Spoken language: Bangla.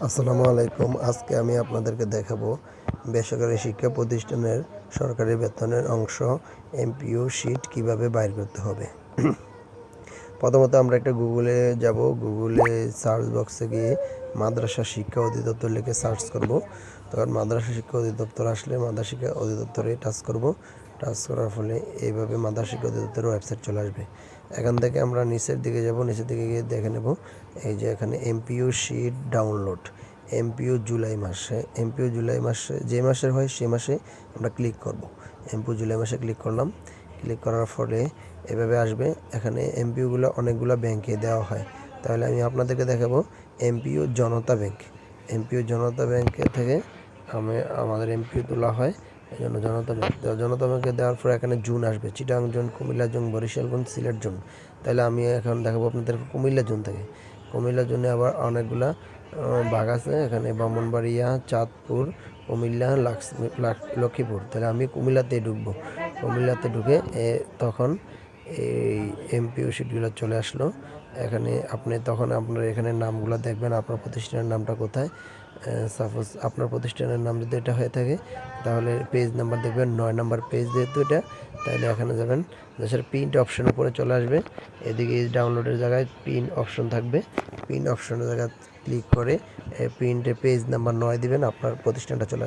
আসসালামু আলাইকুম। আজকে আমি আপনাদেরকে দেখাবো বেসরকারি শিক্ষা প্রতিষ্ঠানের সরকারি বেতনের অংশ এমপিও শিট কিভাবে বাইর করতে হবে। প্রথমত আমরা একটা গুগলে যাব। গুগলে সার্চ বক্সে গিয়ে মাদ্রাসা শিক্ষা অধিদপ্তর লিখে সার্চ করব। তখন মাদ্রাসা শিক্ষা অধিদপ্তর আসলে মাদ্রাসা শিক্ষা অধিদপ্তরে টাচ করব। টাচ করার ফলে এইভাবে মাদ্রাসা শিক্ষা অধিদপ্তরের ওয়েবসাইট চলে আসবে। এখান থেকে আমরা নিচের দিকে যাব। নিচের দিকে গিয়ে দেখে নেব এই যে এখানে MPO sheet download. MPO July মাসে যে মাসের হয় সে মাসে আমরা ক্লিক করব। এমপিও জুলাই মাসে ক্লিক করলাম। ক্লিক করার ফলে এভাবে আসবে। এখানে এমপিওগুলো অনেকগুলো ব্যাংকে দেওয়া হয়। তাহলে আমি আপনাদেরকে দেখাবো এমপিও জনতা ব্যাংক। এমপিও জনতা ব্যাংকে থেকে আমাদের এমপিও তোলা হয়। এই জন্য জনতা ব্যাংকে দেওয়ার পর এখানে জোন আসবে, Chittagong zone, Comilla zone, Barisal zone, Sylhet zone. তাহলে আমি এখন দেখাবো আপনাদের কুমিল্লা জোন থেকে। কুমিল্লা জোনে আবার অনেকগুলা ভাগ আছে। এখানে ব্রাহ্মণবাড়িয়া, চাঁদপুর, কুমিল্লা, লক্ষ্মীপুর। তাহলে আমি কুমিল্লাতে ঢুকবো। কুমিল্লাতে ঢুকে তখন এই এমপিও শিটগুলো চলে আসলো। এখানে তখন আপনার এখানে নামগুলো দেখবেন, আপনার প্রতিষ্ঠানের নামটা কোথায়। সাপোজ আপনার প্রতিষ্ঠানের নাম যদি এটা হয়ে থাকে তাহলে পেজ নাম্বার দেখবেন 9 নাম্বার পেজ, যেহেতু এটা তাহলে এখানে যাবেন। দেশের প্রিন্ট অপশন উপরে চলে আসবে। এদিকে ডাউনলোডের জায়গায় প্রিন্ট অপশন থাকবে। প্রিন্ট অপশনের জায়গায় ক্লিক করে প্রিন্টে পেজ নাম্বার 9 দিবেন, আপনার প্রতিষ্ঠানটা চলে আসবে।